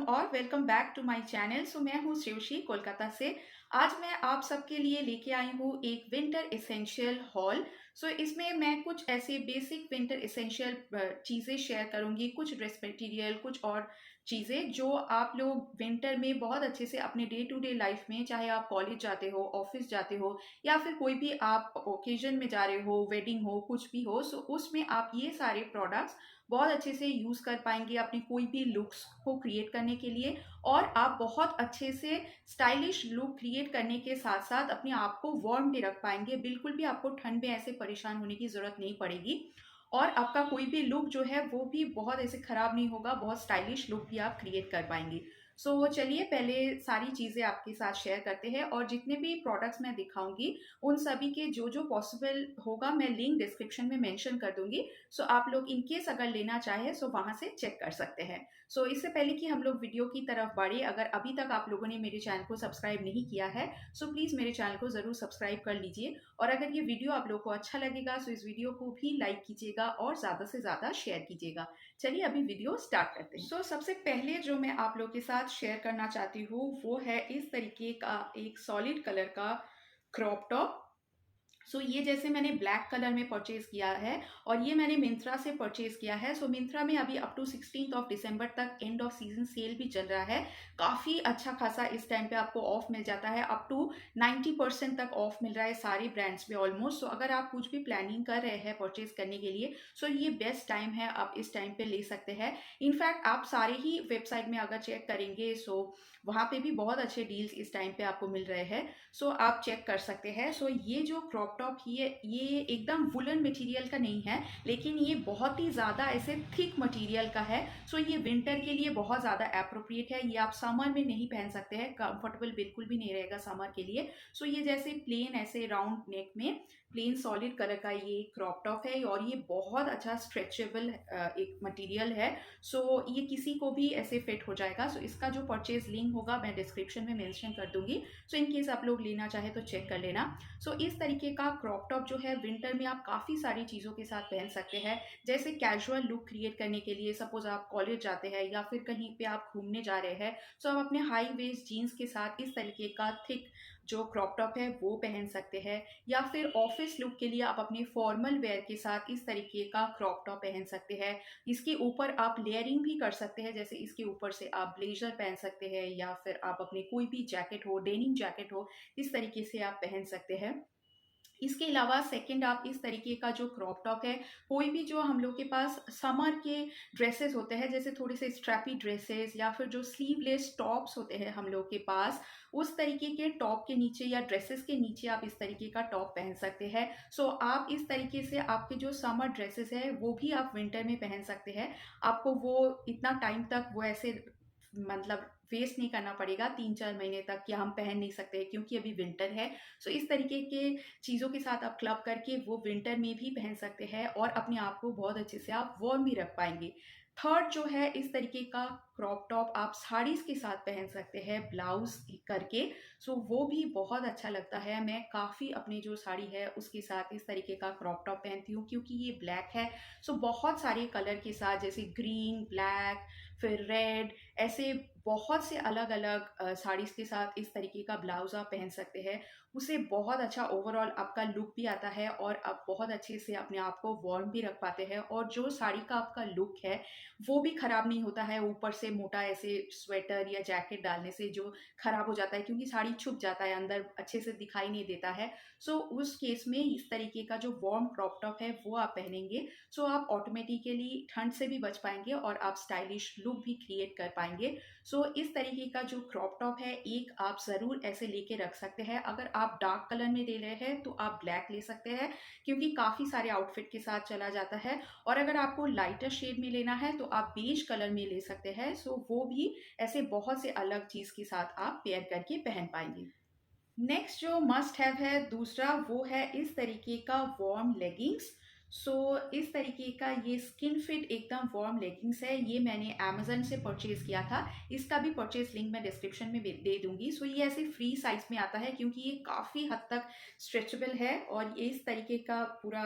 अस्सलाम और welcome back to my channel. मैं हूँ श्रेयशी कोलकाता से। आज मैं आप सबके लिए लेके आई हूँ एक विंटर एसेंशियल हॉल। इसमें मैं कुछ ऐसे बेसिक विंटर एसेंशियल चीज़ें शेयर करूँगी, कुछ ड्रेस मटेरियल, कुछ और चीज़ें जो आप लोग विंटर में बहुत अच्छे से अपने डे टू डे लाइफ में, चाहे आप कॉलेज जाते हो, ऑफिस जाते हो या फिर कोई भी आप ओकेजन में जा रहे हो, वेडिंग हो, कुछ भी हो, उसमें आप ये सारे प्रोडक्ट्स बहुत अच्छे से यूज़ कर पाएंगे अपनी कोई भी लुक्स को क्रिएट करने के लिए। और आप बहुत अच्छे से स्टाइलिश लुक क्रिएट करने के साथ साथ अपने आप को वार्म भी रख पाएंगे। बिल्कुल भी आपको ठंड में ऐसे परेशान होने की ज़रूरत नहीं पड़ेगी और आपका कोई भी लुक जो है वो भी बहुत ऐसे ख़राब नहीं होगा, बहुत स्टाइलिश लुक भी आप क्रिएट कर पाएंगे। चलिए पहले सारी चीज़ें आपके साथ शेयर करते हैं और जितने भी प्रोडक्ट्स मैं दिखाऊंगी उन सभी के जो जो पॉसिबल होगा मैं लिंक डिस्क्रिप्शन में मेंशन कर दूंगी। आप लोग इन केस अगर लेना चाहे वहां से चेक कर सकते हैं। इससे पहले कि हम लोग वीडियो की तरफ बढ़े, अगर अभी तक आप लोगों ने मेरे चैनल को सब्सक्राइब नहीं किया है प्लीज़ मेरे चैनल को ज़रूर सब्सक्राइब कर लीजिए। और अगर ये वीडियो आप लोग को अच्छा लगेगा इस वीडियो को भी लाइक कीजिएगा और ज़्यादा से ज़्यादा शेयर कीजिएगा। चलिए अभी वीडियो स्टार्ट करते हैं। सबसे पहले जो मैं आप लोग के साथ शेयर करना चाहती हूँ वो है इस तरीके का एक सॉलिड कलर का क्रॉप टॉप। ये जैसे मैंने ब्लैक कलर में परचेज किया है और ये मैंने मिंत्रा से परचेज किया है। मिंत्रा में अभी अप टू 16 दिसंबर तक एंड ऑफ सीजन सेल भी चल रहा है। काफ़ी अच्छा खासा इस टाइम पे आपको ऑफ मिल जाता है, अप टू 90% तक ऑफ मिल रहा है सारे ब्रांड्स पे ऑलमोस्ट। अगर आप कुछ भी प्लानिंग कर रहे हैं परचेज करने के लिए ये बेस्ट टाइम है, आप इस टाइम पे ले सकते हैं। इनफैक्ट आप सारे ही वेबसाइट में अगर चेक करेंगे वहाँ पे भी बहुत अच्छे डील्स इस टाइम पे आपको मिल रहे हैं। आप चेक कर सकते हैं। ये जो क्रॉप टॉप ये एकदम वुलन मटेरियल का नहीं है, लेकिन ये बहुत ही ज़्यादा ऐसे थिक मटेरियल का है। ये विंटर के लिए बहुत ज़्यादा अप्रोप्रिएट है। ये आप समर में नहीं पहन सकते हैं, कंफर्टेबल बिल्कुल भी नहीं रहेगा समर के लिए। ये जैसे प्लेन ऐसे राउंड नेक में प्लेन सॉलिड कलर का ये क्रॉप टॉप है और ये बहुत अच्छा स्ट्रेचेबल एक मटेरियल है। ये किसी को भी ऐसे फिट हो जाएगा। इसका जो परचेज लिंक होगा मैं डिस्क्रिप्शन में मेंशन कर दूंगी। इन केस आप लोग लेना चाहे तो चेक कर लेना। इस तरीके का क्रॉप टॉप जो है विंटर में आप काफ़ी सारी चीज़ों के साथ पहन सकते हैं। जैसे कैजुअल लुक क्रिएट करने के लिए, सपोज आप कॉलेज जाते हैं या फिर कहीं पे आप घूमने जा रहे हैं, आप अपने हाई वेस्ट जीन्स के साथ इस तरीके का थिक जो क्रॉप टॉप है वो पहन सकते हैं। या फिर ऑफिस लुक के लिए आप अपने फॉर्मल वेयर के साथ इस तरीके का क्रॉप टॉप पहन सकते हैं। इसके ऊपर आप लेयरिंग भी कर सकते हैं, जैसे इसके ऊपर से आप ब्लेजर पहन सकते हैं या फिर आप अपने कोई भी जैकेट हो, डेनिम जैकेट हो, इस तरीके से आप पहन सकते हैं। इसके अलावा सेकंड आप इस तरीके का जो क्रॉप टॉप है, कोई भी जो हम लोग के पास समर के ड्रेसेस होते हैं, जैसे थोड़े से स्ट्रैपी ड्रेसेस या फिर जो स्लीवलेस टॉप्स होते हैं हम लोग के पास, उस तरीके के टॉप के नीचे या ड्रेसेस के नीचे आप इस तरीके का टॉप पहन सकते हैं। आप इस तरीके से आपके जो समर ड्रेसेस है वो भी आप विंटर में पहन सकते हैं। आपको वो इतना टाइम तक वो ऐसे मतलब वेस्ट नहीं करना पड़ेगा 3-4 महीने तक कि हम पहन नहीं सकते क्योंकि अभी विंटर है। इस तरीके के चीज़ों के साथ आप क्लब करके वो विंटर में भी पहन सकते हैं और अपने आप को बहुत अच्छे से आप वार्म भी रख पाएंगे। थर्ड जो है इस तरीके का क्रॉप टॉप आप साड़ीज़ के साथ पहन सकते हैं ब्लाउज करके। वो भी बहुत अच्छा लगता है। मैं काफ़ी अपनी जो साड़ी है उसके साथ इस तरीके का क्रॉप टॉप पहनती हूँ क्योंकि ये ब्लैक है। बहुत सारे कलर के साथ, जैसे ग्रीन, ब्लैक, फिर रेड, ऐसे बहुत से अलग अलग साड़ीज़ के साथ इस तरीके का ब्लाउज आप पहन सकते हैं। उसे बहुत अच्छा ओवरऑल आपका लुक भी आता है और आप बहुत अच्छे से अपने आप को वार्म भी रख पाते हैं और जो साड़ी का आपका लुक है वो भी ख़राब नहीं होता है। ऊपर से मोटा ऐसे स्वेटर या जैकेट डालने से जो ख़राब हो जाता है क्योंकि साड़ी छुप जाता है, अंदर अच्छे से दिखाई नहीं देता है। उस केस में इस तरीके का जो वार्म क्रॉप टॉप है वो आप पहनेंगे, आप ऑटोमेटिकली ठंड से भी बच पाएंगे और आप स्टाइलिश लुक भी क्रिएट कर पाएंगे। इस तरीके का जो क्रॉप टॉप है एक आप ज़रूर ऐसे लेके रख सकते हैं। अगर आप डार्क कलर में ले रहे हैं तो आप ब्लैक ले सकते हैं क्योंकि काफ़ी सारे आउटफिट के साथ चला जाता है। और अगर आपको लाइटर शेड में लेना है तो आप बेज कलर में ले सकते हैं। वो भी ऐसे बहुत से अलग चीज़ के साथ आप पेयर करके पहन पाएंगे। नेक्स्ट जो मस्ट हैव है दूसरा, वो है इस तरीके का वार्म लेगिंग्स। इस तरीके का ये स्किन फिट एकदम वार्म लेगिंग्स है। ये मैंने अमेजन से परचेज किया था। इसका भी परचेज लिंक मैं डिस्क्रिप्शन में दे दूंगी। ये ऐसे फ्री साइज में आता है क्योंकि ये काफ़ी हद तक स्ट्रेचेबल है और ये इस तरीके का पूरा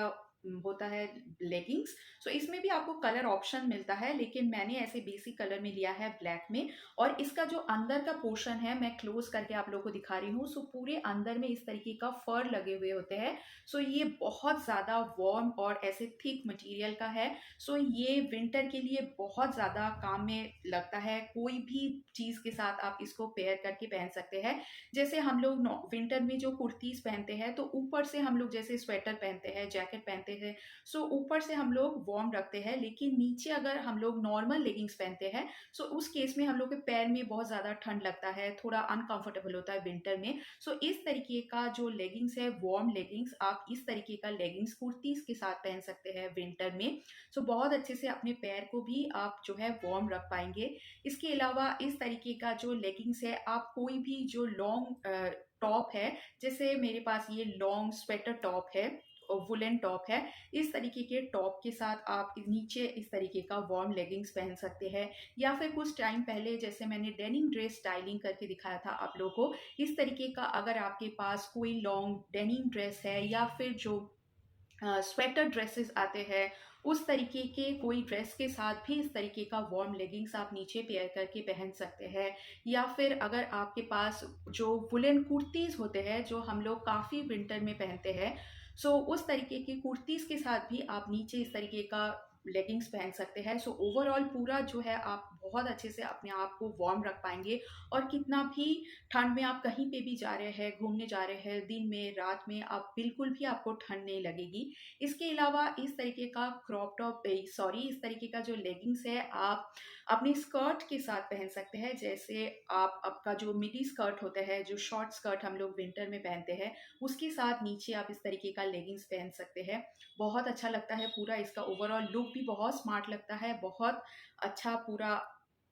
होता है लेगिंग्स। सो इसमें भी आपको कलर ऑप्शन मिलता है, लेकिन मैंने ऐसे बेसिक कलर में लिया है ब्लैक में। और इसका जो अंदर का पोर्शन है मैं क्लोज करके आप लोगों को दिखा रही हूँ। सो पूरे अंदर में इस तरीके का फर लगे हुए होते हैं। सो ये बहुत ज़्यादा वार्म और ऐसे थिक मटेरियल का है। सो ये विंटर के लिए बहुत ज़्यादा काम में लगता है। कोई भी चीज़ के साथ आप इसको पेयर करके पहन सकते हैं। जैसे हम लोग विंटर में जो कुर्तीज़ पहनते हैं, तो ऊपर से हम लोग जैसे स्वेटर पहनते हैं, जैकेट पहनते हैं, सो ऊपर से हम लोग वार्म रखते हैं, लेकिन नीचे अगर हम लोग नॉर्मल लेगिंग्स पहनते हैं, सो उस केस में हम लोग के पैर में बहुत ज़्यादा ठंड लगता है, थोड़ा अनकंफर्टेबल होता है विंटर में। सो इस तरीके का जो लेगिंग्स है, वार्म लेगिंग्स, आप इस तरीके का लेगिंग्स कुर्तीज़ के साथ पहन सकते हैं विंटर में। सो बहुत अच्छे से अपने पैर को भी आप जो है वार्म रख पाएंगे। इसके अलावा इस तरीके का जो लेगिंग्स है, आप कोई भी जो लॉन्ग टॉप है, जैसे मेरे पास ये लॉन्ग स्वेटर टॉप है, वुलन टॉप है, इस तरीके के टॉप के साथ आप नीचे इस तरीके का वार्म लेगिंग्स पहन सकते हैं। या फिर कुछ टाइम पहले जैसे मैंने डेनिम ड्रेस स्टाइलिंग करके दिखाया था आप लोगों को, इस तरीके का अगर आपके पास कोई लॉन्ग डेनिम ड्रेस है, या फिर जो स्वेटर ड्रेसेस आते हैं, उस तरीके के कोई ड्रेस के साथ भी इस तरीके का वार्म लेगिंग्स आप नीचे पेयर करके पहन सकते हैं। या फिर अगर आपके पास जो वुलन कुर्तीज़ होते हैं, जो हम लोग काफ़ी विंटर में पहनते हैं, सो उस तरीके की कुर्तीज़ के साथ भी आप नीचे इस तरीके का लेगिंग्स पहन सकते हैं। सो ओवरऑल पूरा जो है आप बहुत अच्छे से अपने आप को वार्म रख पाएंगे। और कितना भी ठंड में आप कहीं पे भी जा रहे हैं, घूमने जा रहे हैं, दिन में रात में, आप बिल्कुल भी आपको ठंड नहीं लगेगी। इसके अलावा इस तरीके का क्रॉप टॉप, सॉरी, इस तरीके का जो लेगिंग्स है, आप अपने स्कर्ट के साथ पहन सकते हैं। जैसे आप आपका जो मिडी स्कर्ट होता है, जो शॉर्ट स्कर्ट हम लोग विंटर में पहनते हैं, उसके साथ नीचे आप इस तरीके का लेगिंग्स पहन सकते हैं। बहुत अच्छा लगता है, पूरा इसका ओवरऑल लुक भी बहुत स्मार्ट लगता है, बहुत अच्छा पूरा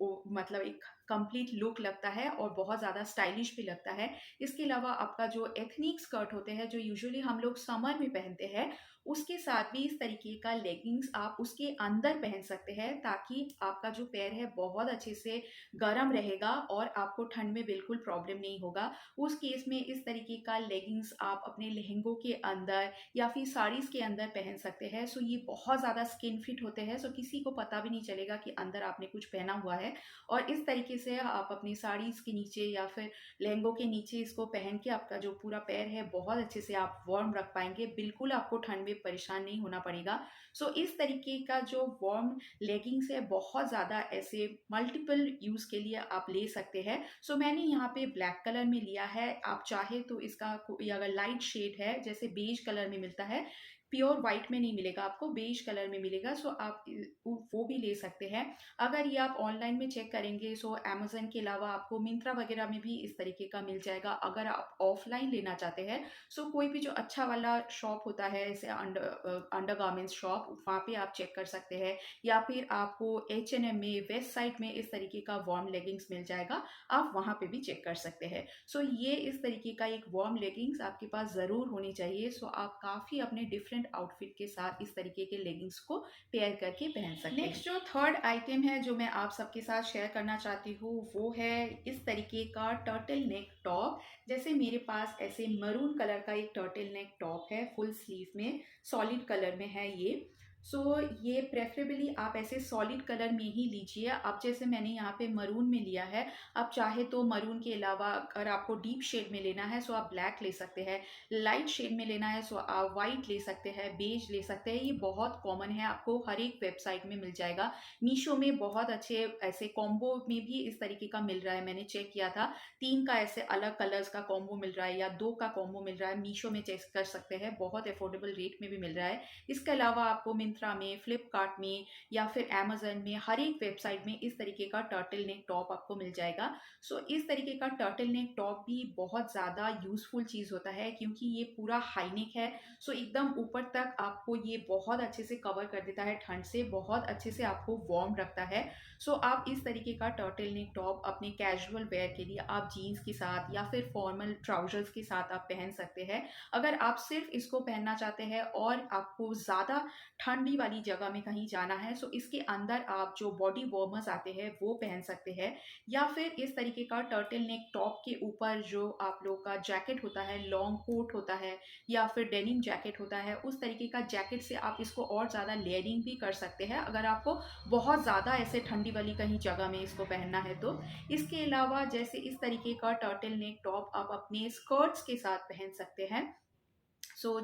मतलब एक कंप्लीट लुक लगता है और बहुत ज़्यादा स्टाइलिश भी लगता है। इसके अलावा आपका जो एथनिक स्कर्ट होते हैं, जो यूजुअली हम लोग समर में पहनते हैं, उसके साथ भी इस तरीके का लेगिंग्स आप उसके अंदर पहन सकते हैं, ताकि आपका जो पैर है बहुत अच्छे से गर्म रहेगा और आपको ठंड में बिल्कुल प्रॉब्लम नहीं होगा। उस केस में इस तरीके का लेगिंग्स आप अपने लहंगों के अंदर या फिर साड़ीज़ के अंदर पहन सकते हैं। सो ये बहुत ज़्यादा स्किन फिट होते हैं, सो किसी को पता भी नहीं चलेगा कि अंदर आपने कुछ पहना हुआ है। और इस तरीके से आप अपनी साड़ीज़ के नीचे या फिर लहंगों के नीचे इसको पहन के आपका जो पूरा पैर है बहुत अच्छे से आप वार्म रख पाएंगे। बिल्कुल आपको ठंड में परेशान नहीं होना पड़ेगा। सो इस तरीके का जो वार्म लेगिंग्स है, बहुत ज़्यादा ऐसे मल्टीपल यूज़ के लिए आप ले सकते हैं। सो मैंने यहाँ पे ब्लैक कलर में लिया है। आप चाहे तो इसका कोई अगर लाइट शेड है, जैसे बेज कलर में मिलता है, प्योर वाइट में नहीं मिलेगा आपको, बेज कलर में मिलेगा, सो आप वो भी ले सकते हैं। अगर ये आप ऑनलाइन में चेक करेंगे, सो अमेजन के अलावा आपको मिंत्रा वगैरह में भी इस तरीके का मिल जाएगा। अगर आप ऑफलाइन लेना चाहते हैं, सो कोई भी जो अच्छा वाला शॉप होता है, जैसे अंडर गारमेंट्स शॉप, वहाँ पे आप चेक कर सकते हैं। या फिर आपको H&M में, वेस्ट साइड में इस तरीके का वार्म लेगिंग्स मिल जाएगा, आप वहाँ पे भी चेक कर सकते हैं। सो ये इस तरीके का एक वार्म लेगिंग्स आपके पास ज़रूर होनी चाहिए। सो आप काफ़ी अपने डिफरेंट आउटफिट के साथ इस तरीके के लेगिंग्स को पेयर करके पहन सकते हैं। नेक्स्ट जो थर्ड आइटम है जो मैं आप सबके साथ शेयर करना चाहती हूँ, वो है इस तरीके का टर्टल नेक टॉप। जैसे मेरे पास ऐसे मरून कलर का एक टर्टल नेक टॉप है, फुल स्लीव में, सॉलिड कलर में है ये। सो ये प्रेफरेबली आप ऐसे सॉलिड कलर में ही लीजिए। अब जैसे मैंने यहाँ पे मरून में लिया है, आप चाहे तो मरून के अलावा अगर आपको डीप शेड में लेना है, सो आप ब्लैक ले सकते हैं। लाइट शेड में लेना है, सो आप वाइट ले सकते हैं, बेज ले सकते हैं। ये बहुत कॉमन है, आपको हर एक वेबसाइट में मिल जाएगा। मीशो में बहुत अच्छे ऐसे कॉम्बो में भी इस तरीके का मिल रहा है, मैंने चेक किया था। 3 का ऐसे अलग कलर्स का कॉम्बो मिल रहा है, या 2 का कॉम्बो मिल रहा है। मीशो में चेक कर सकते हैं, बहुत अफोर्डेबल रेट में भी मिल रहा है। इसके अलावा आपको मिंत्रा में, फ्लिपकार्ट में, या फिर अमेजन में, हर एक वेबसाइट में इस तरीके का टर्टल नेक टॉप आपको मिल जाएगा। सो इस तरीके का टर्टल नेक टॉप भी बहुत ज़्यादा यूजफुल चीज़ होता है, क्योंकि ये पूरा हाई नेक है। सो एकदम ऊपर तक आपको ये बहुत अच्छे से कवर कर देता है ठंड से, बहुत अच्छे से आपको वार्म रखता है। सो आप इस तरीके का टर्टल नेक टॉप अपने कैजुअल वेयर के लिए आप जीन्स के साथ या फिर फॉर्मल ट्राउजर्स के साथ आप पहन सकते हैं। अगर आप सिर्फ इसको पहनना चाहते हैं और आपको ज़्यादा ठंड ठंडी वाली जगह में कहीं जाना है, सो इसके अंदर आप जो बॉडी वार्मर्स आते हैं वो पहन सकते हैं, या फिर इस तरीके का टर्टल नेक टॉप के ऊपर जो आप लोग का जैकेट होता है, लॉन्ग कोट होता है या फिर डेनिम जैकेट होता है, उस तरीके का जैकेट से आप इसको और ज़्यादा लेयरिंग भी कर सकते हैं अगर आपको बहुत ज़्यादा ऐसे ठंडी वाली कहीं जगह में इसको पहनना है तो। इसके अलावा जैसे इस तरीके का टर्टल नेक टॉप आप अपने स्कर्ट्स के साथ पहन सकते हैं।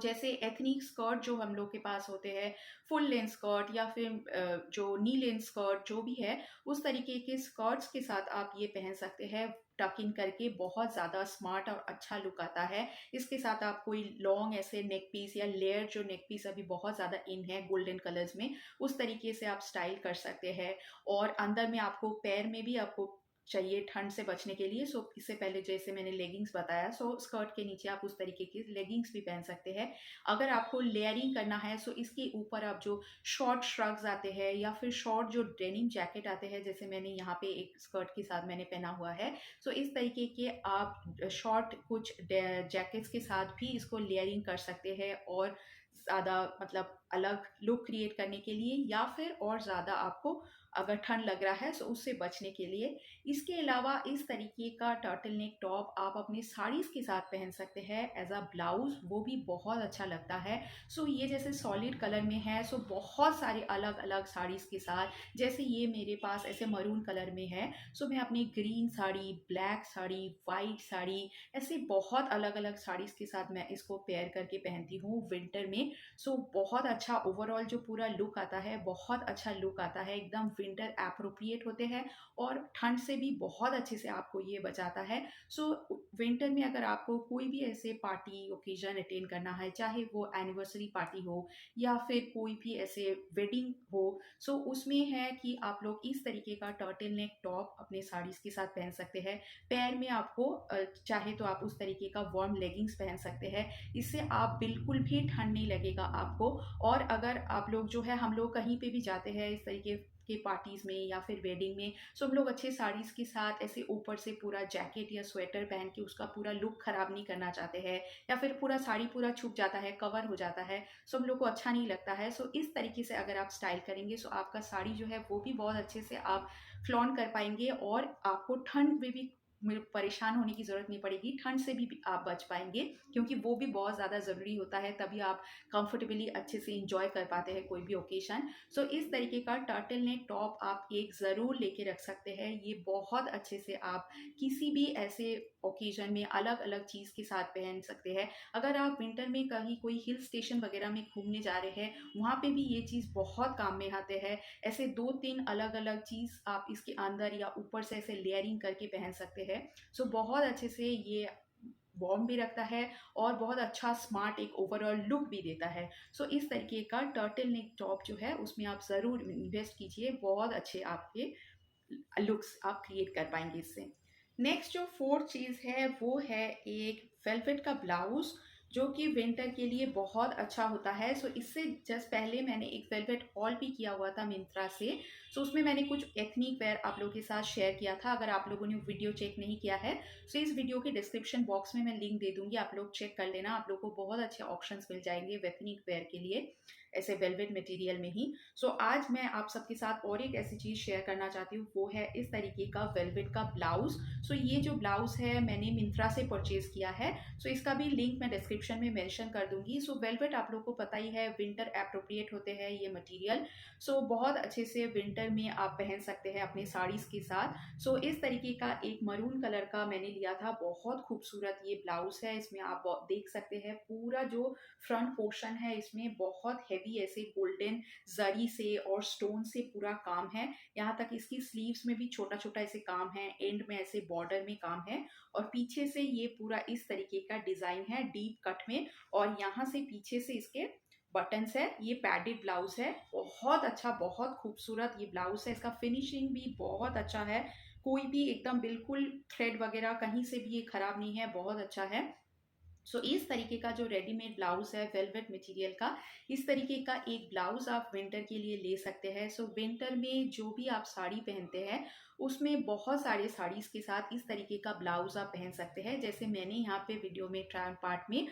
जैसे एथनिक स्कर्ट जो हम लोग के पास होते हैं, फुल लेंथ स्कर्ट या फिर जो नी लेंथ स्कर्ट जो भी है, उस तरीके के स्कर्ट्स के साथ आप ये पहन सकते हैं टक इन करके, बहुत ज़्यादा स्मार्ट और अच्छा लुक आता है। इसके साथ आप कोई लॉन्ग ऐसे नेक पीस या लेयर, जो नेक पीस अभी बहुत ज़्यादा इन है गोल्डन कलर्स में, उस तरीके से आप स्टाइल कर सकते हैं। और अंदर में आपको पैर में भी आपको चाहिए ठंड से बचने के लिए, इससे पहले जैसे मैंने लेगिंग्स बताया, स्कर्ट के नीचे आप उस तरीके की लेगिंग्स भी पहन सकते हैं। अगर आपको लेयरिंग करना है इसके ऊपर आप जो शॉर्ट श्रग्स आते हैं या फिर शॉर्ट जो डेनिम जैकेट आते हैं, जैसे मैंने यहाँ पे एक स्कर्ट के साथ मैंने पहना हुआ है, इस तरीके के आप शॉर्ट कुछ जैकेट्स के साथ भी इसको लेयरिंग कर सकते हैं और ज़्यादा मतलब अलग लुक क्रिएट करने के लिए, या फिर और ज़्यादा आपको अगर ठंड लग रहा है उससे बचने के लिए। इसके अलावा इस तरीके का टर्टल नेक टॉप आप अपनी साड़ीज़ के साथ पहन सकते हैं एज अ ब्लाउज, वो भी बहुत अच्छा लगता है। ये जैसे सॉलिड कलर में है, बहुत सारे अलग अलग साड़ीज़ के साथ, जैसे ये मेरे पास ऐसे मरून कलर में है, मैं अपनी green sari, black sari, white sari, ऐसे बहुत अलग अलग साड़ीज़ के साथ मैं इसको पेयर करके पहनती हूँ विंटर में। बहुत अच्छा ओवरऑल जो पूरा लुक आता है, बहुत अच्छा लुक आता है, एकदम विंटर एप्रोप्रिएट होते हैं और ठंड से भी बहुत अच्छे से आपको ये बचाता है। विंटर में अगर आपको कोई भी ऐसे पार्टी ओकेजन अटेंड करना है, चाहे वो एनिवर्सरी पार्टी हो या फिर कोई भी ऐसे वेडिंग हो, उसमें है कि आप लोग इस तरीके का टर्टल नेक टॉप अपने साड़ीज़ के साथ पहन सकते हैं। पैर में आपको चाहे तो आप उस तरीके का वार्म लेगिंग्स पहन सकते हैं, इससे आप बिल्कुल भी ठंड नहीं लगेगा आपको। और अगर आप लोग जो है, हम लोग कहीं पे भी जाते हैं इस तरीके के पार्टीज़ में या फिर वेडिंग में, हम लोग अच्छे साड़ीज़ के साथ ऐसे ऊपर से पूरा जैकेट या स्वेटर पहन के उसका पूरा लुक ख़राब नहीं करना चाहते हैं, या फिर पूरा साड़ी पूरा छुप जाता है, कवर हो जाता है, हम लोग को अच्छा नहीं लगता है। इस तरीके से अगर आप स्टाइल करेंगे, आपका साड़ी जो है वो भी बहुत अच्छे से आप फ्लॉन्ट कर पाएंगे और आपको ठंड में भी परेशान होने की ज़रूरत नहीं पड़ेगी, ठंड से भी आप बच पाएंगे, क्योंकि वो भी बहुत ज़्यादा ज़रूरी होता है, तभी आप कंफर्टेबली अच्छे से इंजॉय कर पाते हैं कोई भी ओकेशन। इस तरीके का टर्टल नेक टॉप आप एक ज़रूर लेके रख सकते हैं, ये बहुत अच्छे से आप किसी भी ऐसे ओकेजन में अलग अलग चीज़ के साथ पहन सकते हैं। अगर आप विंटर में कहीं कोई हिल स्टेशन वगैरह में घूमने जा रहे हैं, वहाँ पे भी ये चीज़ बहुत काम में आते हैं। ऐसे 2-3 अलग अलग चीज़ आप इसके अंदर या ऊपर से ऐसे लेयरिंग करके पहन सकते हैं। बहुत अच्छे से ये वार्म भी रखता है और बहुत अच्छा स्मार्ट एक ओवरऑल लुक भी देता है। इस तरीके का टर्टल नेक टॉप जो है उसमें आप ज़रूर इन्वेस्ट कीजिए, बहुत अच्छे आपके लुक्स आप क्रिएट कर पाएंगे इससे। नेक्स्ट जो फोर्थ चीज़ है वो है एक वेलवेट का ब्लाउज, जो कि विंटर के लिए बहुत अच्छा होता है। इससे जस्ट पहले मैंने एक वेलवेट हॉल भी किया हुआ था मिंत्रा से, उसमें मैंने कुछ एथनिक वेयर आप लोगों के साथ शेयर किया था। अगर आप लोगों ने वीडियो चेक नहीं किया है, इस वीडियो के डिस्क्रिप्शन बॉक्स में मैं लिंक दे दूंगी, आप लोग चेक कर लेना, आप लोग को बहुत अच्छे ऑप्शंस मिल जाएंगे एथनिक वेयर के लिए ऐसे वेलवेट मटेरियल में ही। आज मैं आप सबके साथ और एक ऐसी चीज़ शेयर करना चाहती हूँ, वो है इस तरीके का वेलवेट का ब्लाउज। ये जो ब्लाउज है मैंने मिंत्रा से परचेज किया है, इसका भी लिंक मैं डिस्क्रिप्शन में मेंशन कर दूंगी। वेलवेट आप लोग को पता ही है विंटर एप्रोप्रिएट होते हैं ये मटेरियल, बहुत अच्छे से विंटर में आप पहन सकते हैं अपने साड़ीज़ के साथ। इस तरीके का एक मरून कलर का मैंने लिया था, बहुत खूबसूरत ये ब्लाउज है। इसमें आप देख सकते हैं पूरा जो फ्रंट पोर्शन है इसमें बहुत हैवी ऐसे गोल्डन जरी से और स्टोन से पूरा काम है, यहाँ तक इसकी स्लीव्स में भी छोटा छोटा ऐसे काम है, एंड में ऐसे बॉर्डर में काम है, और पीछे से ये पूरा इस तरीके का डिजाइन है डीप कट में, और यहाँ से पीछे से इसके बटन्स है। ये पैडेड ब्लाउज है, बहुत अच्छा बहुत खूबसूरत ये ब्लाउज है, इसका फिनिशिंग भी बहुत अच्छा है, कोई भी एकदम बिल्कुल थ्रेड वगैरह कहीं से भी ये खराब नहीं है, बहुत अच्छा है। इस तरीके का जो रेडीमेड ब्लाउज है वेलवेट मटेरियल का, इस तरीके का एक ब्लाउज आप विंटर के लिए ले सकते हैं। विंटर में जो भी आप साड़ी पहनते हैं उसमें बहुत सारे साड़ीज़ के साथ इस तरीके का ब्लाउज़ आप पहन सकते हैं। जैसे मैंने यहाँ पे वीडियो में ट्रायल पार्ट में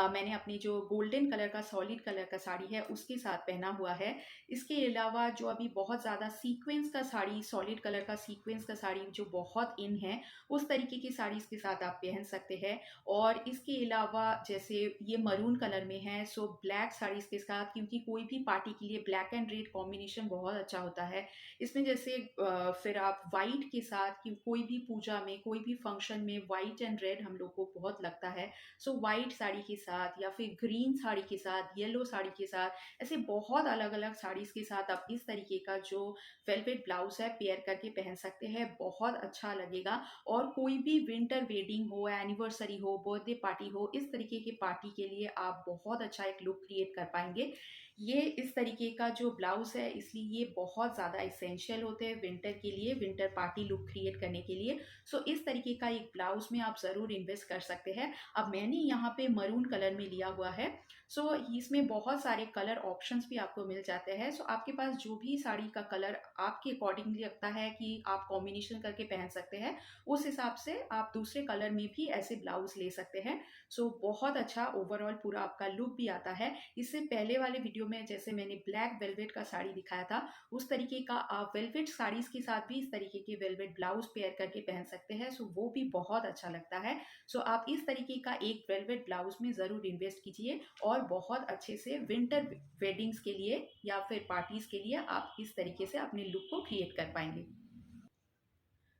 मैंने अपनी जो गोल्डन कलर का सॉलिड कलर का साड़ी है उसके साथ पहना हुआ है। इसके अलावा जो अभी बहुत ज़्यादा सीक्वेंस का साड़ी, सॉलिड कलर का सीक्वेंस का साड़ी जो बहुत इन है, उस तरीके की साड़ीज़ के साथ आप पहन सकते हैं। और इसके अलावा जैसे ये मरून कलर में है, सो ब्लैक साड़ीज़ के साथ, क्योंकि कोई भी पार्टी के लिए ब्लैक एंड रेड कॉम्बिनेशन बहुत अच्छा होता है। इसमें जैसे फिर आप वाइट के साथ, कि कोई भी पूजा में, कोई भी फंक्शन में वाइट एंड रेड हम लोग को बहुत लगता है। सो वाइट साड़ी के साथ या फिर ग्रीन साड़ी के साथ, येलो साड़ी के साथ, ऐसे बहुत अलग अलग साड़ीज़ के साथ आप इस तरीके का जो वेलवेट ब्लाउज है पेयर करके पहन सकते हैं, बहुत अच्छा लगेगा। और कोई भी विंटर वेडिंग हो, एनिवर्सरी हो, बर्थडे पार्टी हो, इस तरीके की पार्टी के लिए आप बहुत अच्छा एक लुक क्रिएट कर पाएंगे। ये इस तरीके का जो ब्लाउज है, इसलिए ये बहुत ज़्यादा इसेंशियल होते हैं विंटर के लिए, विंटर पार्टी लुक क्रिएट करने के लिए। सो इस तरीके का एक ब्लाउज में आप ज़रूर इन्वेस्ट कर सकते हैं। अब मैंने यहाँ पे मरून कलर में लिया हुआ है। सो इसमें बहुत सारे कलर ऑप्शंस भी आपको मिल जाते हैं। सो आपके पास जो भी साड़ी का कलर आपके अकॉर्डिंगली लगता है कि आप कॉम्बिनेशन करके पहन सकते हैं, उस हिसाब से आप दूसरे कलर में भी ऐसे ब्लाउज ले सकते हैं। सो बहुत अच्छा ओवरऑल पूरा आपका लुक भी आता है। इससे पहले वाले वीडियो में जैसे मैंने ब्लैक वेलवेट का साड़ी दिखाया था, उस तरीके का आप वेलवेट साड़ीज के साथ भी इस तरीके के वेलवेट ब्लाउज पेयर करके पहन सकते हैं। सो वो भी बहुत अच्छा लगता है। सो आप इस तरीके का एक वेलवेट ब्लाउज में ज़रूर इन्वेस्ट कीजिए और बहुत अच्छे से विंटर वेडिंग्स के लिए या फिर पार्टीज के लिए आप इस तरीके से अपने लुक को क्रिएट कर पाएंगे।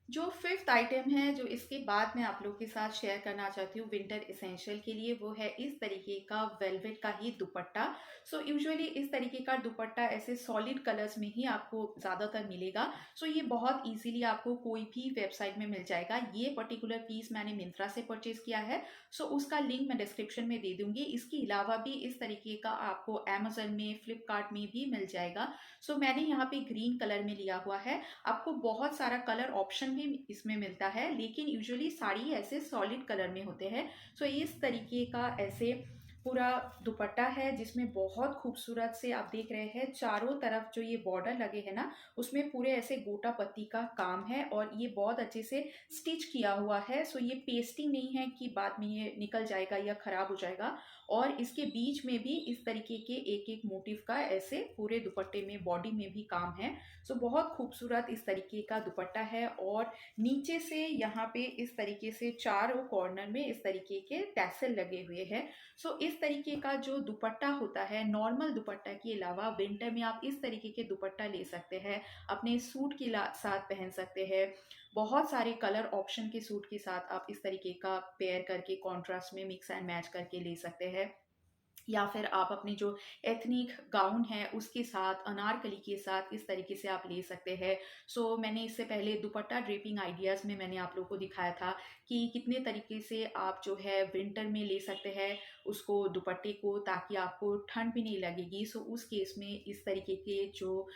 जो फिफ्थ आइटम है जो इसके बाद मैं आप लोग के साथ शेयर करना चाहती हूँ विंटर इसेंशियल के लिए, वो है इस तरीके का वेलवेट का ही दुपट्टा। सो यूजुअली इस तरीके का दुपट्टा ऐसे सॉलिड कलर्स में ही आपको ज़्यादातर मिलेगा। सो ये बहुत इजीली आपको कोई भी वेबसाइट में मिल जाएगा। ये पर्टिकुलर पीस मैंने मिंत्रा से परचेज किया है। सो उसका लिंक मैं डिस्क्रिप्शन में दे दूंगी। इसके अलावा भी इस तरीके का आपको अमेजन में, फ्लिपकार्ट में भी मिल जाएगा। सो मैंने यहाँ पे ग्रीन कलर में लिया हुआ है। आपको बहुत सारा कलर ऑप्शन भी इसमें मिलता है, लेकिन यूजुअली साड़ी ऐसे सॉलिड कलर में होते हैं। सो इस तरीके का ऐसे पूरा दुपट्टा है, जिसमें बहुत खूबसूरत से आप देख रहे हैं चारों तरफ जो ये बॉर्डर लगे हैं ना, उसमें पूरे ऐसे गोटा पत्ती का काम है और ये बहुत अच्छे से स्टिच किया हुआ है। सो ये पेस्टिंग नहीं है कि बाद में ये निकल जाएगा या खराब हो जाएगा। और इसके बीच में भी इस तरीके के एक एक मोटिव का ऐसे पूरे दुपट्टे में, बॉडी में भी काम है। सो बहुत खूबसूरत इस तरीके का दुपट्टा है। और नीचे से यहाँ पे इस तरीके से चारों कॉर्नर में इस तरीके के टैसल लगे हुए हैं। सो इस तरीके का जो दुपट्टा होता है, नॉर्मल दुपट्टा के अलावा विंटर में आप इस तरीके के दुपट्टा ले सकते हैं, अपने सूट के साथ पहन सकते हैं। बहुत सारे कलर ऑप्शन के सूट के साथ आप इस तरीके का पेयर करके कॉन्ट्रास्ट में मिक्स एंड मैच करके ले सकते हैं। या फिर आप अपनी जो एथनिक गाउन है उसके साथ, अनारकली के साथ इस तरीके से आप ले सकते हैं। सो मैंने इससे पहले दुपट्टा ड्रेपिंग आइडियाज़ में मैंने आप लोगों को दिखाया था कि कितने तरीके से आप जो है विंटर में ले सकते हैं उसको, दुपट्टे को, ताकि आपको ठंड भी नहीं लगेगी। सो उस केस में इस तरीके के जो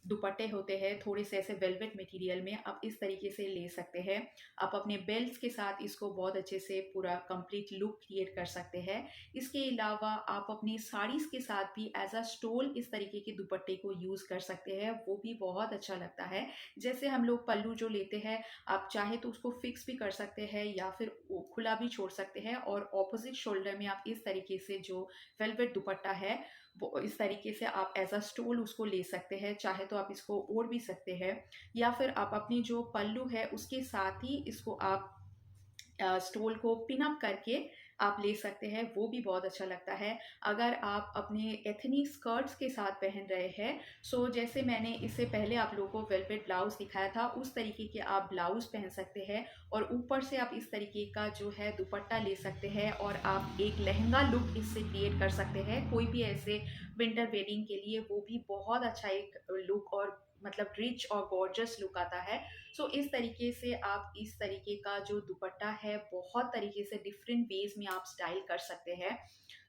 दुपट्टे होते हैं थोड़े से ऐसे वेलवेट मटेरियल में, आप इस तरीके से ले सकते हैं। आप अपने बेल्ट्स के साथ इसको बहुत अच्छे से पूरा कंप्लीट लुक क्रिएट कर सकते हैं। इसके अलावा आप अपनी साड़ीज़ के साथ भी एज अ स्टोल इस तरीके के दुपट्टे को यूज़ कर सकते हैं, वो भी बहुत अच्छा लगता है। जैसे हम लोग पल्लू जो लेते हैं, आप चाहे तो उसको फिक्स भी कर सकते हैं या फिर वो खुला भी छोड़ सकते हैं, और ऑपोजिट शोल्डर में आप इस तरीके से जो वेलवेट दुपट्टा है वो इस तरीके से आप एज अ स्टोल उसको ले सकते हैं। चाहे तो आप इसको ओढ़ भी सकते हैं, या फिर आप अपनी जो पल्लू है उसके साथ ही इसको आप स्टोल को पिन अप करके आप ले सकते हैं, वो भी बहुत अच्छा लगता है। अगर आप अपने एथनिक स्कर्ट्स के साथ पहन रहे हैं, सो जैसे मैंने इससे पहले आप लोगों को वेलवेट ब्लाउज दिखाया था, उस तरीके के आप ब्लाउज पहन सकते हैं और ऊपर से आप इस तरीके का जो है दुपट्टा ले सकते हैं और आप एक लहंगा लुक इससे क्रिएट कर सकते हैं। कोई भी ऐसे विंटर वेडिंग के लिए वो भी बहुत अच्छा एक लुक और मतलब रिच और गॉर्जियस लुक आता है। सो इस तरीके से आप इस तरीके का जो दुपट्टा है बहुत तरीके से डिफरेंट वेज में आप स्टाइल कर सकते हैं।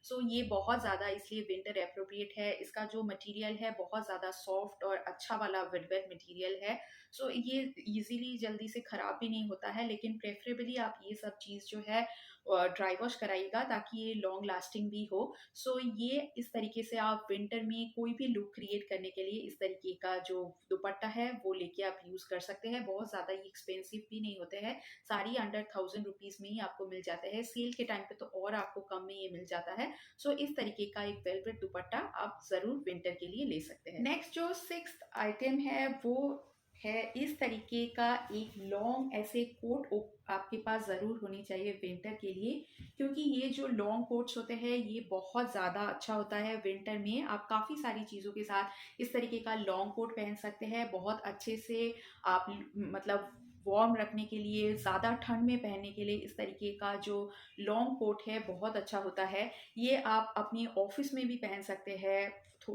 सो ये बहुत ज़्यादा इसलिए विंटर एप्रोप्रिएट है। इसका जो मटेरियल है बहुत ज़्यादा सॉफ्ट और अच्छा वाला वेलवेट मटेरियल है। सो ये इजीली जल्दी से ख़राब भी नहीं होता है, लेकिन प्रेफरेबली आप ये सब चीज़ जो है ड्राई वॉश कराइएगा ताकि ये लॉन्ग लास्टिंग भी हो। सो ये इस तरीके से आप विंटर में कोई भी लुक क्रिएट करने के लिए इस तरीके का जो दुपट्टा है वो लेके आप यूज़ कर सकते हैं। बहुत ज़्यादा ये एक्सपेंसिव भी नहीं होते हैं, साड़ी अंडर 1000 रुपीज़ में ही आपको मिल जाते हैं। सेल के टाइम पे तो और आपको कम में ये मिल जाता है। सो इस तरीके का एक वेलवेट दुपट्टा आप ज़रूर विंटर के लिए ले सकते हैं। नेक्स्ट जो सिक्स्थ आइटम है वो है इस तरीके का एक लॉन्ग ऐसे कोट आपके पास ज़रूर होनी चाहिए विंटर के लिए, क्योंकि ये जो लॉन्ग कोट्स होते हैं ये बहुत ज़्यादा अच्छा होता है विंटर में। आप काफ़ी सारी चीज़ों के साथ इस तरीके का लॉन्ग कोट पहन सकते हैं बहुत अच्छे से। आप मतलब वार्म रखने के लिए, ज़्यादा ठंड में पहनने के लिए इस तरीके का जो लॉन्ग कोट है बहुत अच्छा होता है। ये आप अपनी ऑफिस में भी पहन सकते हैं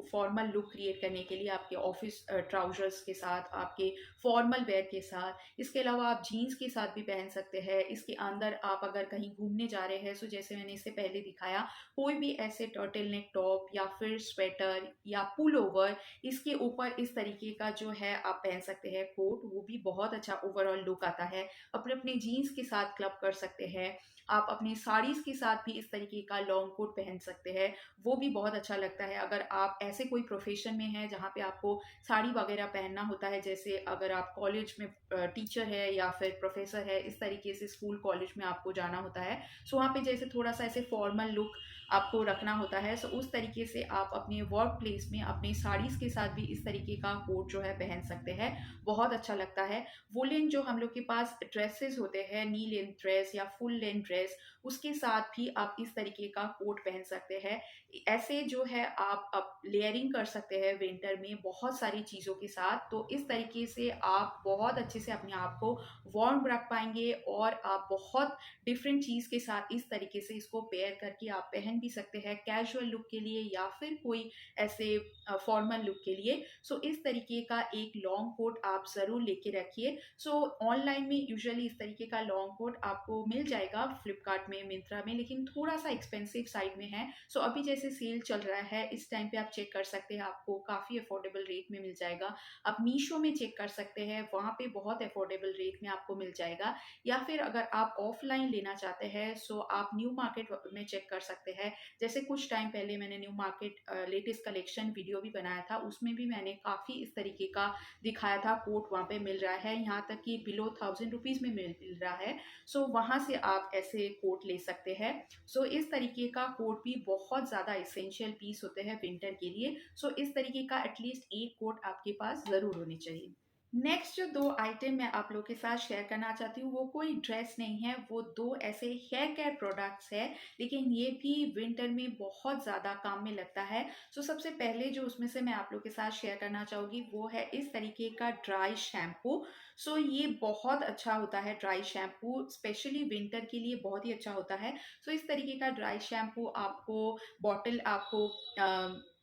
फॉर्मल लुक क्रिएट करने के लिए, आपके ऑफिस ट्राउजर्स के साथ, आपके फॉर्मल वेयर के साथ। इसके अलावा आप जीन्स के साथ भी पहन सकते हैं। इसके अंदर आप अगर कहीं घूमने जा रहे हैं, सो जैसे मैंने इससे पहले दिखाया, कोई भी ऐसे टर्टल नेक टॉप या फिर स्वेटर या पुल ओवर, इसके ऊपर इस तरीके का जो है आप पहन सकते हैं कोट, वो भी बहुत अच्छा ओवरऑल लुक आता है। अपने अपने जीन्स के साथ क्लब कर सकते हैं। आप अपनी साड़ीज़ के साथ भी इस तरीके का लॉन्ग कोट पहन सकते हैं, वो भी बहुत अच्छा लगता है। अगर आप ऐसे कोई प्रोफेशन में हैं जहाँ पे आपको साड़ी वगैरह पहनना होता है, जैसे अगर आप कॉलेज में टीचर है या फिर प्रोफेसर है, इस तरीके से स्कूल कॉलेज में आपको जाना होता है, सो वहाँ पे जैसे थोड़ा सा ऐसे फॉर्मल लुक आपको रखना होता है, सो उस तरीके से आप अपने वर्क प्लेस में अपनी साड़ीज़ के साथ भी इस तरीके का कोट जो है पहन सकते हैं, बहुत अच्छा लगता है। वुलन जो हम लोग के पास ड्रेसेस होते हैं, नी लेंथ ड्रेस या फुल लेंथ ड्रेस, उसके साथ भी आप इस तरीके का कोट पहन सकते हैं। ऐसे जो है आप लेयरिंग कर सकते हैं विंटर में बहुत सारी चीज़ों के साथ, तो इस तरीके से आप बहुत अच्छे से अपने आप को वार्म रख पाएंगे और आप बहुत डिफरेंट चीज़ के साथ इस तरीके से इसको पेयर करके आप पहन भी सकते हैं कैजुअल लुक के लिए या फिर कोई ऐसे फॉर्मल लुक के लिए। सो इस तरीके का एक लॉन्ग कोट आप ज़रूर लेके रखिए। सो ऑनलाइन में यूजुअली इस तरीके का लॉन्ग कोट आपको मिल जाएगा फ्लिपकार्ट में, मिंत्रा में, लेकिन थोड़ा सा एक्सपेंसिव साइड में है। सो अभी जैसे सेल चल रहा है इस टाइम पे आप चेक कर सकते हैं, आपको काफ़ी अफोर्डेबल रेट में मिल जाएगा। आप मीशो में चेक कर सकते हैं, वहाँ पे बहुत अफोर्डेबल रेट में आपको मिल जाएगा। या फिर अगर आप ऑफलाइन लेना चाहते हैं सो आप न्यू मार्केट में चेक कर सकते हैं। जैसे कुछ टाइम पहले मैंने new market latest collection video भी बनाया था, उसमें भी मैंने काफ़ी इस तरीके का दिखाया था कोट वहाँ पे मिल रहा है, यहाँ तक कि बिलो 1000 रुपीज़ में मिल रहा है। सो वहाँ से आप ऐसे कोट ले सकते हैं। सो इस तरीके का कोट भी बहुत ज़्यादा इसेंशियल पीस होते हैं विंटर के लिए। सो इस तरीके का एटलीस्ट एक कोट आपके पास ज़रूर होनी चाहिए। नेक्स्ट जो दो आइटम मैं आप लोग के साथ शेयर करना चाहती हूँ वो कोई ड्रेस नहीं है, वो दो ऐसे हेयर केयर प्रोडक्ट्स है, लेकिन ये भी विंटर में बहुत ज़्यादा काम में लगता है। सो सबसे पहले जो उसमें से मैं आप लोग के साथ शेयर करना चाहूँगी वो है इस तरीके का ड्राई शैम्पू। सो ये बहुत अच्छा होता है ड्राई शैम्पू, स्पेशली विंटर के लिए बहुत ही अच्छा होता है। सो इस तरीके का ड्राई शैम्पू आपको बॉटल आपको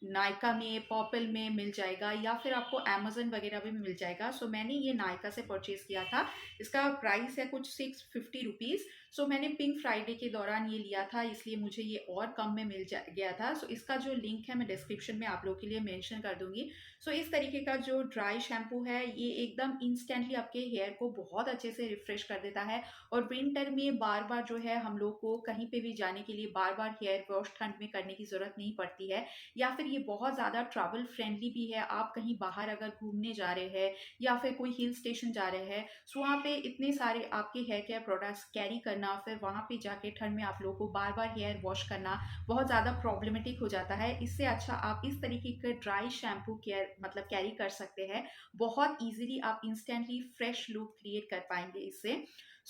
नायका में, पर्पल में मिल जाएगा या फिर आपको अमेज़न वगैरह भी मिल जाएगा। सो मैंने ये नायका से परचेज़ किया था। इसका प्राइस है कुछ 650 रुपीज़। सो मैंने पिंक फ्राइडे के दौरान ये लिया था, इसलिए मुझे ये और कम में मिल गया था। सो इसका जो लिंक है मैं डिस्क्रिप्शन में आप लोगों के लिए मेंशन कर दूंगी। सो इस तरीके का जो ड्राई शैम्पू है ये एकदम इंस्टेंटली आपके हेयर को बहुत अच्छे से रिफ्रेश कर देता है। और विंटर में बार बार जो है हम लोग को कहीं पे भी जाने के लिए बार बार हेयर वॉश ठंड में करने की ज़रूरत नहीं पड़ती है। या फिर ये बहुत ज़्यादा ट्रैवल फ्रेंडली भी है। आप कहीं बाहर अगर घूमने जा रहे हैं या फिर कोई हिल स्टेशन जा रहे हैं, सो वहाँ पे इतने सारे आपके हेयर केयर प्रोडक्ट्स कैरी करना, फिर वहाँ पे जाके ठंड में आप लोगों को बार बार हेयर वॉश करना बहुत ज़्यादा प्रॉब्लमेटिक हो जाता है। इससे अच्छा आप इस तरीके का ड्राई शैम्पू केयर मतलब कैरी कर सकते हैं। बहुत ईजिली आप इंस्टेंटली फ्रेश लुक क्रिएट कर पाएंगे इससे।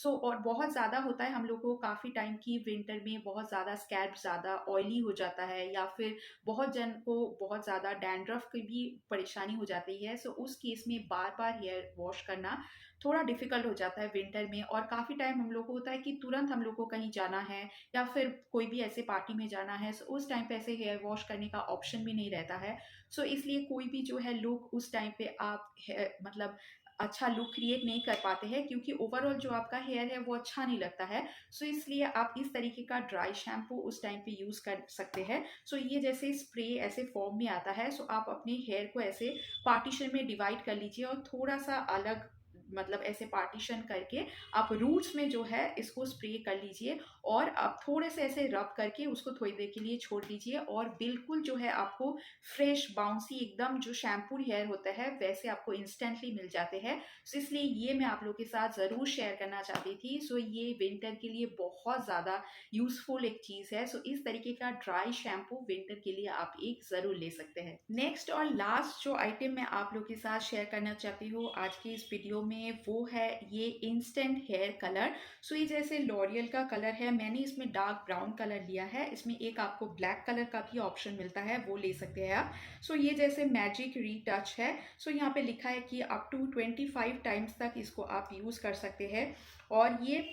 और बहुत ज़्यादा होता है हम लोग को काफ़ी टाइम की विंटर में बहुत ज़्यादा स्कैल्प ज़्यादा ऑयली हो जाता है या फिर बहुत जन को बहुत ज़्यादा डैंड्रफ की भी परेशानी हो जाती है। सो उस केस में बार बार हेयर वॉश करना थोड़ा डिफिकल्ट हो जाता है विंटर में। और काफ़ी टाइम हम लोग को होता है कि तुरंत हम लोग को कहीं जाना है या फिर कोई भी ऐसे पार्टी में जाना है, सो उस टाइम पे ऐसे हेयर वॉश करने का ऑप्शन भी नहीं रहता है। सो इसलिए कोई भी जो है लुक उस टाइम पे आप मतलब अच्छा लुक क्रिएट नहीं कर पाते हैं, क्योंकि ओवरऑल जो आपका हेयर है वो अच्छा नहीं लगता है। सो इसलिए आप इस तरीके का ड्राई शैम्पू उस टाइम पे यूज़ कर सकते हैं। सो ये जैसे स्प्रे ऐसे फॉर्म में आता है, सो आप अपने हेयर को ऐसे पार्टीशन में डिवाइड कर लीजिए और थोड़ा सा अलग मतलब ऐसे पार्टीशन करके आप रूट्स में जो है इसको स्प्रे कर लीजिए और आप थोड़े से ऐसे रब करके उसको थोड़ी देर के लिए छोड़ दीजिए और बिल्कुल जो है आपको फ्रेश बाउंसी एकदम जो शैम्पू हेयर होता है वैसे आपको इंस्टेंटली मिल जाते हैं। सो इसलिए ये मैं आप लोग के साथ ज़रूर शेयर करना चाहती थी। सो ये विंटर के लिए बहुत ज़्यादा यूजफुल एक चीज़ है। सो इस तरीके का ड्राई शैम्पू विंटर के लिए आप एक ज़रूर ले सकते हैं। नेक्स्ट और लास्ट जो आइटम मैं आप लोग के साथ शेयर करना चाहती हूँ आज की इस वीडियो में वो है ये इंस्टेंट हेयर कलर। सो ये जैसे लॉरियल का कलर है, मैंने इसमें डार्क ब्राउन कलर लिया है। इसमें एक आपको ब्लैक कलर का भी ऑप्शन मिलता है, वो ले सकते हैं आप। सो ये जैसे मैजिक रीटच है। सो यहाँ पे लिखा है कि अप टू 25 टाइम्स तक इसको आप यूज़ कर सकते हैं और ये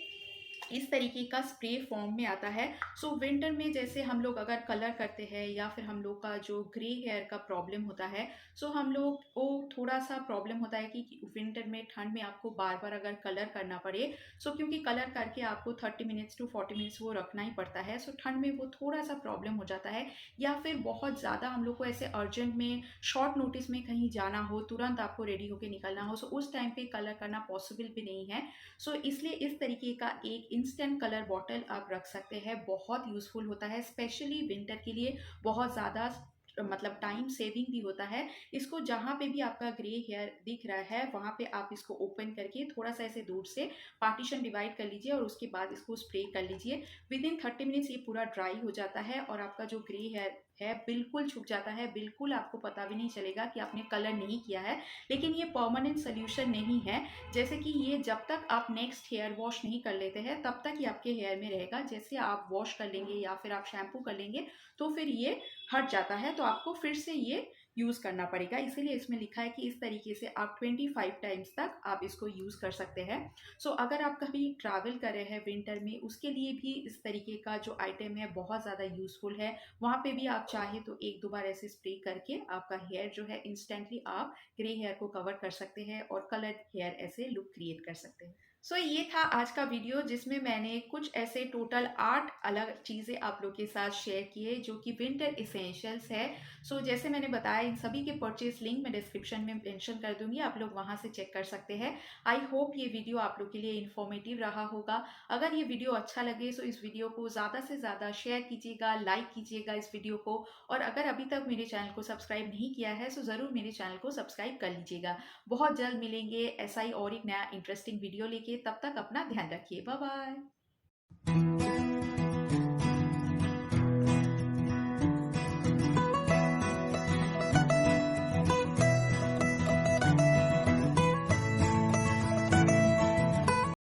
इस तरीके का स्प्रे फॉर्म में आता है। सो विंटर में जैसे हम लोग अगर कलर करते हैं या फिर हम लोग का जो ग्रे हेयर का प्रॉब्लम होता है, सो हम लोग को थोड़ा सा प्रॉब्लम होता है कि विंटर में ठंड में आपको बार बार अगर कलर करना पड़े, सो क्योंकि कलर करके आपको 30 मिनट्स टू 40 मिनट्स वो रखना ही पड़ता है। सो ठंड में वो थोड़ा सा प्रॉब्लम हो जाता है या फिर बहुत ज़्यादा हम लोग को ऐसे अर्जेंट में शॉर्ट नोटिस में कहीं जाना हो, तुरंत आपको रेडी होकर निकलना हो, सो उस टाइम पे कलर करना पॉसिबल भी नहीं है। सो इसलिए इस तरीके का एक इंस्टेंट कलर बॉटल आप रख सकते हैं, बहुत यूज़फुल होता है स्पेशली विंटर के लिए। बहुत ज़्यादा मतलब टाइम सेविंग भी होता है। इसको जहाँ पे भी आपका ग्रे हेयर दिख रहा है वहाँ पे आप इसको ओपन करके थोड़ा सा ऐसे दूर से पार्टीशन डिवाइड कर लीजिए और उसके बाद इसको स्प्रे कर लीजिए। विद इन 30 मिनट्स ये पूरा ड्राई हो जाता है और आपका जो ग्रे हेयर है बिल्कुल छुप जाता है। बिल्कुल आपको पता भी नहीं चलेगा कि आपने कलर नहीं किया है। लेकिन ये परमानेंट सोल्यूशन नहीं है। जैसे कि ये जब तक आप नेक्स्ट हेयर वॉश नहीं कर लेते हैं तब तक ही आपके हेयर में रहेगा। जैसे आप वॉश कर लेंगे या फिर आप शैम्पू कर लेंगे तो फिर ये हट जाता है, तो आपको फिर से ये यूज़ करना पड़ेगा। इसीलिए इसमें लिखा है कि इस तरीके से आप 25 टाइम्स तक आप इसको यूज़ कर सकते हैं। सो अगर आप कभी ट्रैवल कर रहे हैं विंटर में, उसके लिए भी इस तरीके का जो आइटम है बहुत ज़्यादा यूज़फुल है। वहाँ पे भी आप चाहे तो एक दो बार ऐसे स्प्रे करके आपका हेयर जो है इंस्टेंटली आप ग्रे हेयर को कवर कर सकते हैं और कलर्ड हेयर ऐसे लुक क्रिएट कर सकते हैं। सो ये था आज का वीडियो जिसमें मैंने कुछ ऐसे टोटल 8 अलग चीज़ें आप लोग के साथ शेयर किए जो कि विंटर इसेंशियल्स है। सो जैसे मैंने बताया इन सभी के परचेज लिंक मैं डिस्क्रिप्शन में मेंशन कर दूंगी, आप लोग वहां से चेक कर सकते हैं। आई होप ये वीडियो आप लोग के लिए इन्फॉर्मेटिव रहा होगा। अगर ये वीडियो अच्छा लगे तो इस वीडियो को ज़्यादा से ज़्यादा शेयर कीजिएगा, लाइक कीजिएगा इस वीडियो को। और अगर अभी तक मेरे चैनल को सब्सक्राइब नहीं किया है तो ज़रूर मेरे चैनल को सब्सक्राइब कर लीजिएगा। बहुत जल्द मिलेंगे ऐसा ही और एक नया इंटरेस्टिंग वीडियो लेके। तब तक अपना ध्यान रखिए। Bye bye.